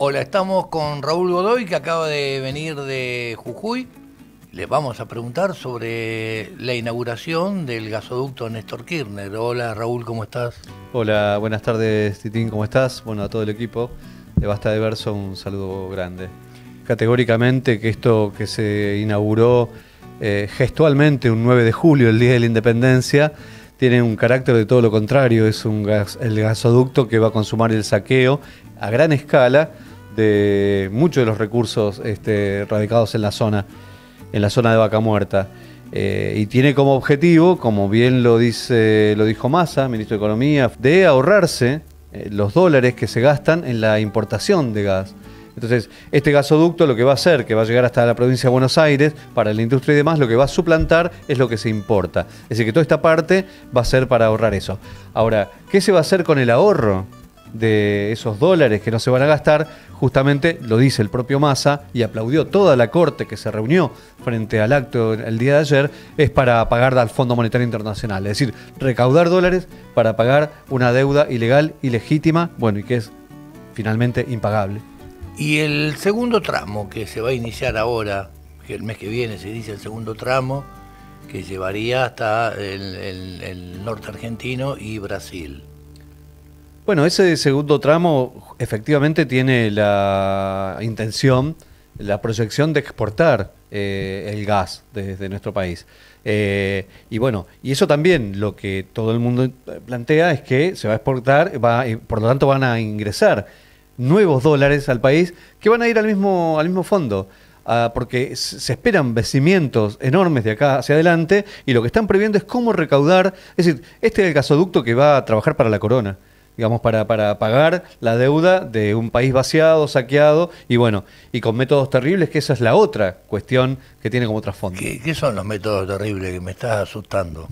Hola, estamos con Raúl Godoy, que acaba de venir de Jujuy. Le vamos a preguntar sobre la inauguración del gasoducto Néstor Kirchner. Hola Raúl, ¿cómo estás? Hola, buenas tardes, Titín, ¿cómo estás? Bueno, a todo el equipo de Basta de Verso, un saludo grande. Categóricamente que esto que se inauguró gestualmente un 9 de julio, el Día de la Independencia, tiene un carácter de todo lo contrario. Es el gasoducto que va a consumar el saqueo a gran escala de muchos de los recursos radicados en la zona de Vaca Muerta. Y tiene como objetivo, como bien lo dijo Massa, ministro de Economía, de ahorrarse los dólares que se gastan en la importación de gas. Entonces, este gasoducto lo que va a hacer, que va a llegar hasta la provincia de Buenos Aires, para la industria y demás, lo que va a suplantar es lo que se importa. Es decir, que toda esta parte va a ser para ahorrar eso. Ahora, ¿qué se va a hacer con el ahorro de esos dólares que no se van a gastar? Justamente lo dice el propio Massa, y aplaudió toda la corte que se reunió frente al acto el día de ayer, es para pagar al Fondo Monetario Internacional. Es decir, recaudar dólares para pagar una deuda ilegal, ilegítima, bueno, y que es finalmente impagable. Y el segundo tramo que se va a iniciar ahora, que el mes que viene se inicia el segundo tramo, que llevaría hasta el norte argentino y Brasil. Bueno, ese segundo tramo efectivamente tiene la intención, la proyección de exportar el gas desde nuestro país. Y bueno, y eso también lo que todo el mundo plantea es que se va a exportar, por lo tanto van a ingresar nuevos dólares al país que van a ir al mismo fondo. Porque se esperan vencimientos enormes de acá hacia adelante, y lo que están previendo es cómo recaudar. Es decir, este es el gasoducto que va a trabajar para la corona, digamos, para pagar la deuda de un país vaciado, saqueado, y bueno, y con métodos terribles, que esa es la otra cuestión que tiene como trasfondo. ¿Qué son los métodos terribles que me estás asustando?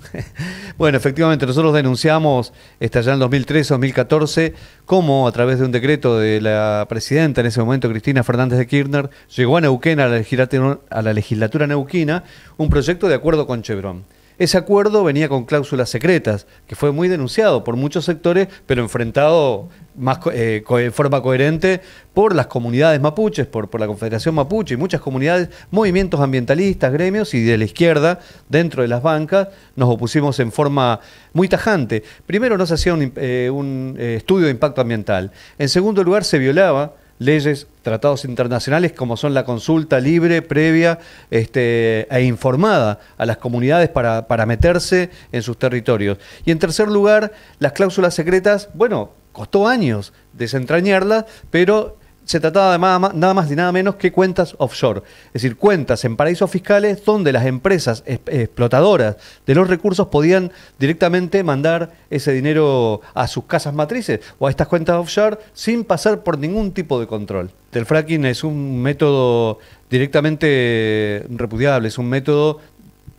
Bueno, efectivamente, nosotros denunciamos allá en el 2013-2014 cómo, a través de un decreto de la presidenta en ese momento, Cristina Fernández de Kirchner, llegó a Neuquén, a la legislatura neuquina, un proyecto de acuerdo con Chevron. Ese acuerdo venía con cláusulas secretas, que fue muy denunciado por muchos sectores, pero enfrentado más en forma coherente por las comunidades mapuches, por la Confederación Mapuche y muchas comunidades, movimientos ambientalistas, gremios, y de la izquierda, dentro de las bancas, nos opusimos en forma muy tajante. Primero, no se hacía un estudio de impacto ambiental. En segundo lugar, se violaba leyes, tratados internacionales, como son la consulta libre, previa e informada a las comunidades para meterse en sus territorios. Y en tercer lugar, las cláusulas secretas, bueno, costó años desentrañarlas, pero se trataba de nada más y nada menos que cuentas offshore, es decir, cuentas en paraísos fiscales donde las empresas explotadoras de los recursos podían directamente mandar ese dinero a sus casas matrices o a estas cuentas offshore sin pasar por ningún tipo de control. El fracking es un método directamente repudiable, es un método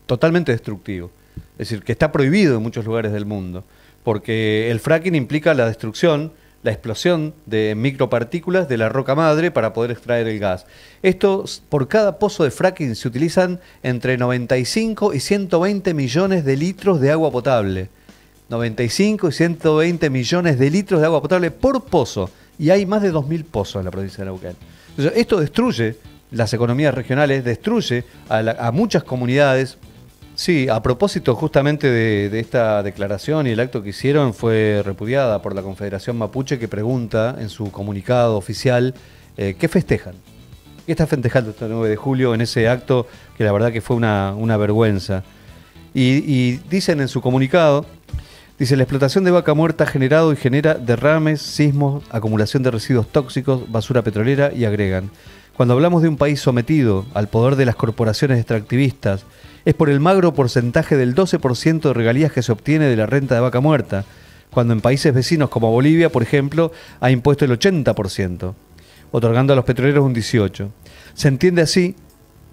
totalmente destructivo, es decir, que está prohibido en muchos lugares del mundo, porque el fracking implica la destrucción, la explosión de micropartículas de la roca madre para poder extraer el gas. Esto, por cada pozo de fracking se utilizan entre 95 y 120 millones de litros de agua potable. 95 y 120 millones de litros de agua potable por pozo. Y hay más de 2.000 pozos en la provincia de Neuquén. Entonces, esto destruye las economías regionales, destruye a muchas comunidades. Sí, a propósito justamente de esta declaración y el acto que hicieron, fue repudiada por la Confederación Mapuche, que pregunta en su comunicado oficial ¿qué festejan? ¿Qué está festejando este 9 de julio en ese acto que la verdad que fue una vergüenza? Y dicen en su comunicado, dice: la explotación de Vaca Muerta ha generado y genera derrames, sismos, acumulación de residuos tóxicos, basura petrolera, y agregan: cuando hablamos de un país sometido al poder de las corporaciones extractivistas, es por el magro porcentaje del 12% de regalías que se obtiene de la renta de Vaca Muerta, cuando en países vecinos como Bolivia, por ejemplo, ha impuesto el 80%, otorgando a los petroleros un 18%. Se entiende así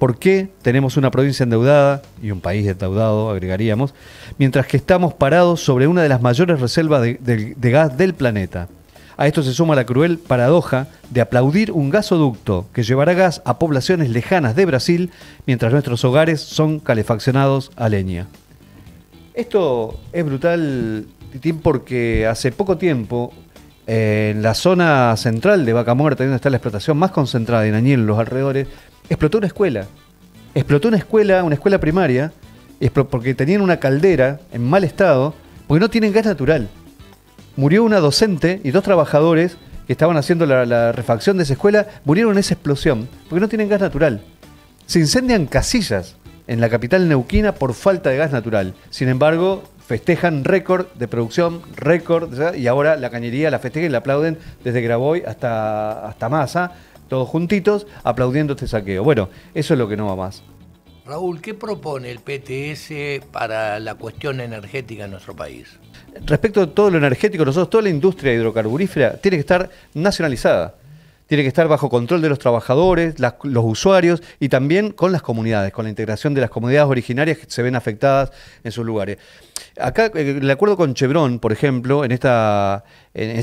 por qué tenemos una provincia endeudada y un país endeudado, agregaríamos, mientras que estamos parados sobre una de las mayores reservas de gas del planeta. A esto se suma la cruel paradoja de aplaudir un gasoducto que llevará gas a poblaciones lejanas de Brasil, mientras nuestros hogares son calefaccionados a leña. Esto es brutal, Titín, porque hace poco tiempo en la zona central de Vaca Muerta, donde está la explotación más concentrada en Añil, en los alrededores, explotó una escuela. Explotó una escuela primaria, porque tenían una caldera en mal estado, porque no tienen gas natural. Murió una docente y 2 trabajadores que estaban haciendo la refacción de esa escuela, murieron en esa explosión, porque no tienen gas natural. Se incendian casillas en la capital neuquina por falta de gas natural. Sin embargo, festejan récord de producción, récord, y ahora la cañería la festeja y la aplauden desde Graboy hasta Massa, todos juntitos, aplaudiendo este saqueo. Bueno, eso es lo que no va más. Raúl, ¿qué propone el PTS para la cuestión energética en nuestro país? Respecto a todo lo energético, nosotros, toda la industria hidrocarburífera tiene que estar nacionalizada. Tiene que estar bajo control de los trabajadores, los usuarios y también con las comunidades, con la integración de las comunidades originarias que se ven afectadas en sus lugares. Acá, el acuerdo con Chevron, por ejemplo, en esta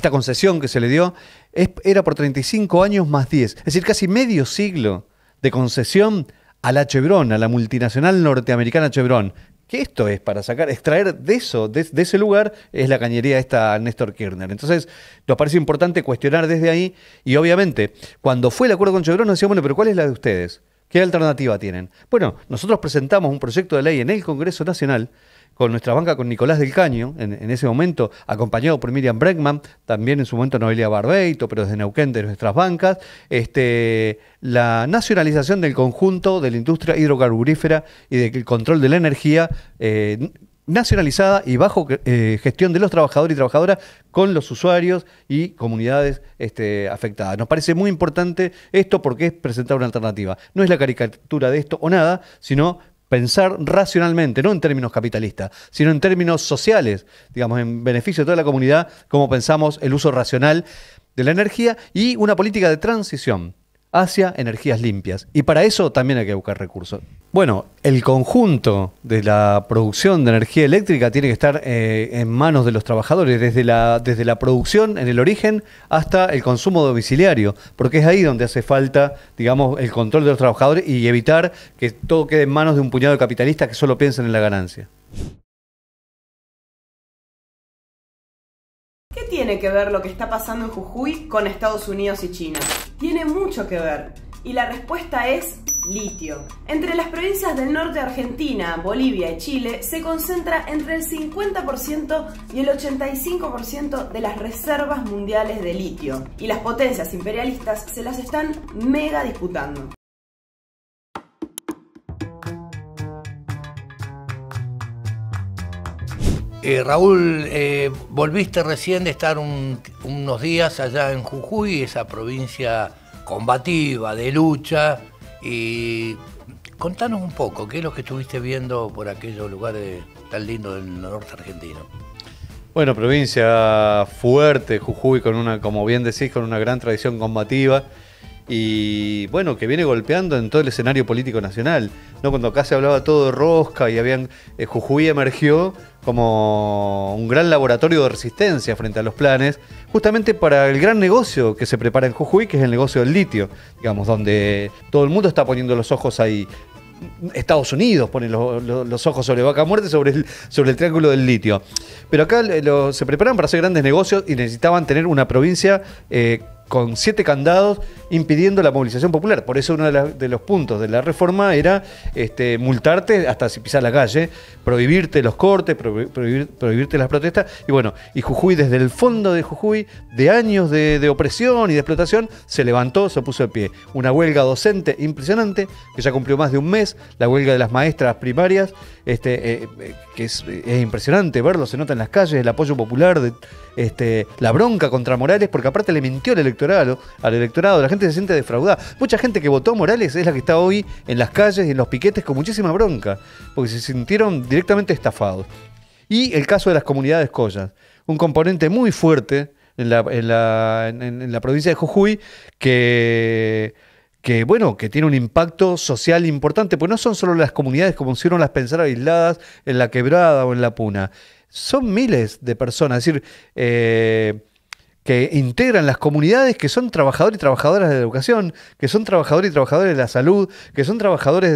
concesión que se le dio, era por 35 años más 10. Es decir, casi medio siglo de concesión a la Chevron, a la multinacional norteamericana Chevron. Que esto es para extraer de eso, de ese lugar, es la cañería esta Néstor Kirchner. Entonces, nos parece importante cuestionar desde ahí, y obviamente, cuando fue el acuerdo con Chevron, nos decíamos, bueno, pero ¿cuál es la de ustedes? ¿Qué alternativa tienen? Bueno, nosotros presentamos un proyecto de ley en el Congreso Nacional, con nuestra banca, con Nicolás del Caño, en ese momento, acompañado por Miriam Bregman, también en su momento Noelia Barbeito, pero desde Neuquén, de nuestras bancas, la nacionalización del conjunto de la industria hidrocarburífera y del control de la energía nacionalizada y bajo gestión de los trabajadores y trabajadoras con los usuarios y comunidades afectadas. Nos parece muy importante esto porque es presentar una alternativa. No es la caricatura de esto o nada, sino pensar racionalmente, no en términos capitalistas, sino en términos sociales, digamos, en beneficio de toda la comunidad, como pensamos el uso racional de la energía y una política de transición hacia energías limpias. Y para eso también hay que buscar recursos. Bueno, el conjunto de la producción de energía eléctrica tiene que estar en manos de los trabajadores, desde la producción en el origen hasta el consumo domiciliario, porque es ahí donde hace falta, digamos, el control de los trabajadores y evitar que todo quede en manos de un puñado de capitalistas que solo piensan en la ganancia. ¿Qué tiene que ver lo que está pasando en Jujuy con Estados Unidos y China? Tiene mucho que ver. Y la respuesta es litio. Entre las provincias del norte de Argentina, Bolivia y Chile se concentra entre el 50% y el 85% de las reservas mundiales de litio. Y las potencias imperialistas se las están mega disputando. Raúl, volviste recién de estar unos días allá en Jujuy, esa provincia combativa, de lucha, y contanos un poco, ¿qué es lo que estuviste viendo por aquellos lugares tan lindos del norte argentino? Bueno, provincia fuerte, Jujuy, como bien decís, con una gran tradición combativa, y bueno, que viene golpeando en todo el escenario político nacional, ¿no? Cuando acá se hablaba todo de rosca y Jujuy emergió como un gran laboratorio de resistencia frente a los planes, justamente para el gran negocio que se prepara en Jujuy, que es el negocio del litio, digamos, donde todo el mundo está poniendo los ojos ahí. Estados Unidos pone los ojos sobre Vaca Muerta, sobre el triángulo del litio. Pero acá se preparan para hacer grandes negocios y necesitaban tener una provincia con 7 candados impidiendo la movilización popular. Por eso uno de los puntos de la reforma era multarte hasta si pisas la calle, prohibirte los cortes, prohibirte las protestas. Y bueno, y Jujuy, desde el fondo de Jujuy, de años de opresión y de explotación, se levantó, se puso de pie. Una huelga docente impresionante, que ya cumplió más de un mes, la huelga de las maestras primarias, que es impresionante verlo, se nota en las calles, el apoyo popular, la bronca contra Morales, porque aparte le mintió al electorado, la gente se siente defraudada. Mucha gente que votó a Morales es la que está hoy en las calles y en los piquetes con muchísima bronca, porque se sintieron directamente estafados. Y el caso de las comunidades collas, un componente muy fuerte en la provincia de Jujuy que tiene un impacto social importante, porque no son solo las comunidades como si uno las pensara aisladas en la Quebrada o en la Puna. Son miles de personas, es decir, que integran las comunidades, que son trabajadores y trabajadoras de la educación, que son trabajadores y trabajadoras de la salud, que son trabajadores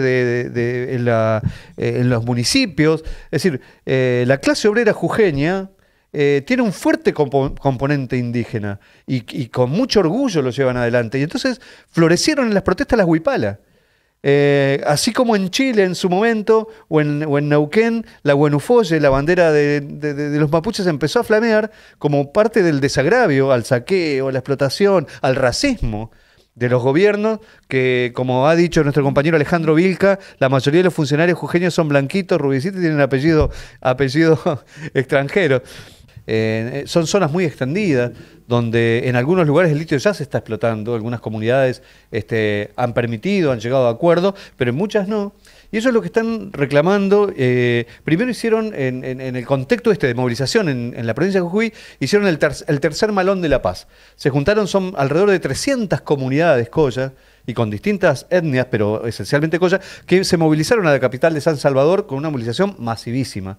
en los municipios. Es decir, la clase obrera jujeña tiene un fuerte componente indígena y con mucho orgullo lo llevan adelante. Y entonces florecieron en las protestas las huipalas. Así como en Chile en su momento, o en Neuquén, la Huenufolle, la bandera de los mapuches, empezó a flamear como parte del desagravio al saqueo, a la explotación, al racismo de los gobiernos, que, como ha dicho nuestro compañero Alejandro Vilca, la mayoría de los funcionarios jujeños son blanquitos, rubicitos y tienen apellido extranjero. Son zonas muy extendidas, donde en algunos lugares el litio ya se está explotando, algunas comunidades han permitido, han llegado a acuerdo, pero en muchas no. Y eso es lo que están reclamando. Primero hicieron, en el contexto de movilización en la provincia de Jujuy, hicieron el tercer Malón de la Paz. Se juntaron, son alrededor de 300 comunidades collas, y con distintas etnias, pero esencialmente collas, que se movilizaron a la capital de San Salvador con una movilización masivísima.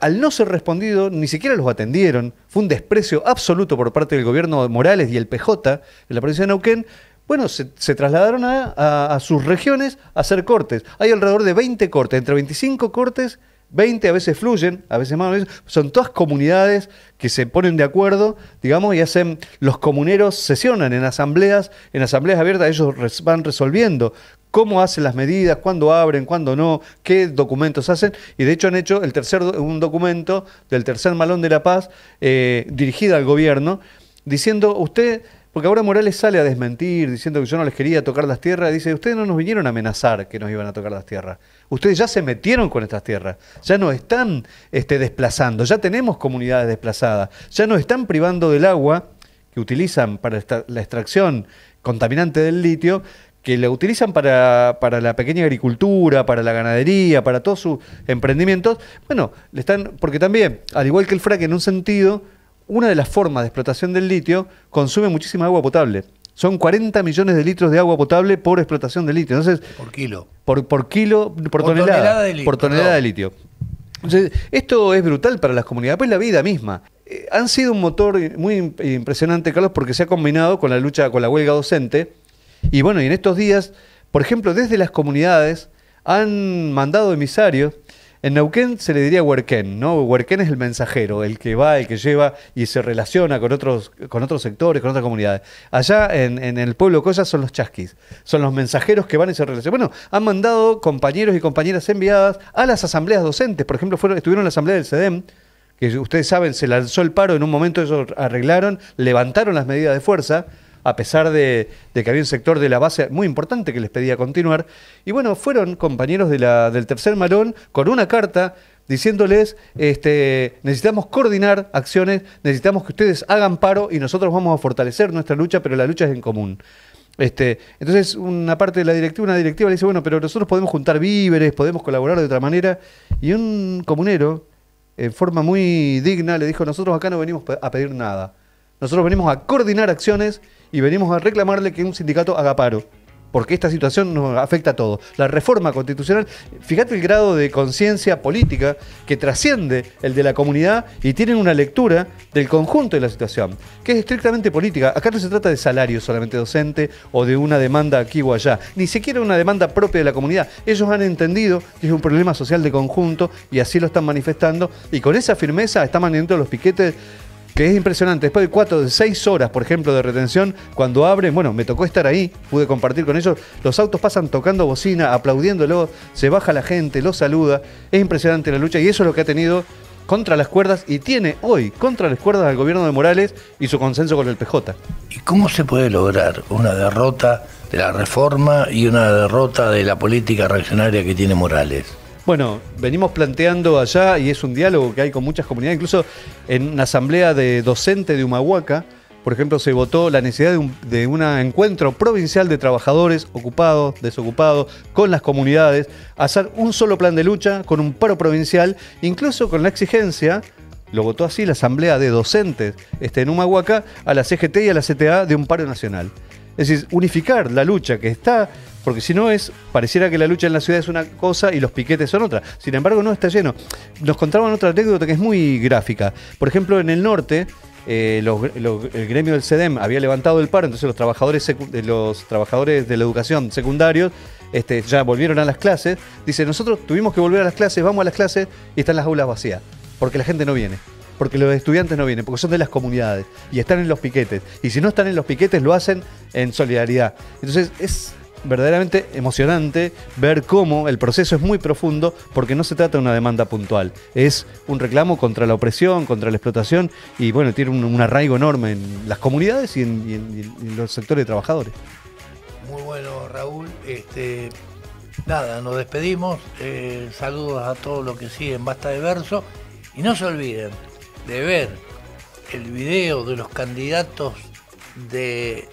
Al no ser respondido, ni siquiera los atendieron. Fue un desprecio absoluto por parte del gobierno de Morales y el PJ en la provincia de Neuquén. Bueno, se trasladaron a sus regiones a hacer cortes. Hay alrededor de 20 cortes, entre 25 cortes, 20 a veces fluyen, a veces más, a veces. Son todas comunidades que se ponen de acuerdo, digamos, y hacen, los comuneros sesionan en asambleas abiertas, ellos van resolviendo cómo hacen las medidas, cuándo abren, cuándo no, qué documentos hacen, y de hecho han hecho un documento del tercer Malón de la Paz, dirigido al gobierno, diciendo, porque ahora Morales sale a desmentir, diciendo que yo no les quería tocar las tierras, dice, ustedes no nos vinieron a amenazar que nos iban a tocar las tierras, ustedes ya se metieron con estas tierras, ya nos están desplazando, ya tenemos comunidades desplazadas, ya nos están privando del agua que utilizan para la extracción contaminante del litio, que la utilizan para la pequeña agricultura, para la ganadería, para todos sus emprendimientos. Bueno, porque también, al igual que el fracking, en un sentido, una de las formas de explotación del litio consume muchísima agua potable. Son 40 millones de litros de agua potable por explotación de litio. Entonces, por kilo. Por tonelada de litio. Entonces, esto es brutal para las comunidades, pues la vida misma. Han sido un motor muy impresionante, Carlos, porque se ha combinado con la lucha, con la huelga docente. Y bueno, y en estos días, por ejemplo, desde las comunidades han mandado emisarios. En Neuquén se le diría huerquén, ¿no? Huerquén es el mensajero, el que va, el que lleva y se relaciona con otros sectores, con otras comunidades. Allá en el pueblo Colla son los chasquis, son los mensajeros que van y se relacionan. Bueno, han mandado compañeros y compañeras enviadas a las asambleas docentes. Por ejemplo, estuvieron en la asamblea del CEDEM, que ustedes saben, se lanzó el paro, en un momento ellos arreglaron, levantaron las medidas de fuerza, a pesar de que había un sector de la base muy importante que les pedía continuar. Y bueno, fueron compañeros del tercer Malón con una carta diciéndoles, necesitamos coordinar acciones, necesitamos que ustedes hagan paro y nosotros vamos a fortalecer nuestra lucha, pero la lucha es en común. Entonces una parte de una directiva le dice, bueno, pero nosotros podemos juntar víveres, podemos colaborar de otra manera. Y un comunero, en forma muy digna, le dijo, nosotros acá no venimos a pedir nada. Nosotros venimos a coordinar acciones y venimos a reclamarle que un sindicato haga paro, porque esta situación nos afecta a todos. La reforma constitucional, fíjate el grado de conciencia política que trasciende el de la comunidad y tienen una lectura del conjunto de la situación, que es estrictamente política. Acá no se trata de salario solamente docente o de una demanda aquí o allá, ni siquiera una demanda propia de la comunidad. Ellos han entendido que es un problema social de conjunto y así lo están manifestando, y con esa firmeza están manteniendo los piquetes, que es impresionante. Después de 6 horas, por ejemplo, de retención, cuando abren, bueno, me tocó estar ahí, pude compartir con ellos, los autos pasan tocando bocina, aplaudiéndolo, se baja la gente, los saluda. Es impresionante la lucha y eso es lo que ha tenido contra las cuerdas y tiene hoy contra las cuerdas al gobierno de Morales y su consenso con el PJ. ¿Y cómo se puede lograr una derrota de la reforma y una derrota de la política reaccionaria que tiene Morales? Bueno, venimos planteando allá, y es un diálogo que hay con muchas comunidades, incluso en una asamblea de docente de Humahuaca, por ejemplo, se votó la necesidad de un encuentro provincial de trabajadores ocupados, desocupados, con las comunidades, hacer un solo plan de lucha, con un paro provincial, incluso con la exigencia, lo votó así la asamblea de docentes en Humahuaca, a la CGT y a la CTA de un paro nacional. Es decir, unificar la lucha que está, porque si no pareciera que la lucha en la ciudad es una cosa y los piquetes son otra. Sin embargo, no está lleno. Nos contaban otra anécdota que es muy gráfica. Por ejemplo, en el norte, el gremio del CEDEM había levantado el paro, entonces los trabajadores de la educación secundarios ya volvieron a las clases. Dice, nosotros tuvimos que volver a las clases, vamos a las clases y están las aulas vacías, porque la gente no viene. porque los estudiantes no vienen, porque son de las comunidades y están en los piquetes. Y si no están en los piquetes, lo hacen en solidaridad. Entonces es verdaderamente emocionante ver cómo el proceso es muy profundo, porque no se trata de una demanda puntual, es un reclamo contra la opresión, contra la explotación, y bueno, tiene un arraigo enorme en las comunidades y en los sectores de trabajadores. Muy bueno, Raúl. Nada, nos despedimos. Saludos a todos los que siguen Basta de Verso. Y no se olviden de ver el video de los candidatos del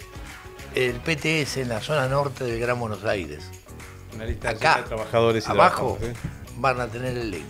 PTS en la zona norte del Gran Buenos Aires. Una lista acá, de trabajadores y abajo, trabajadores, van a tener el link.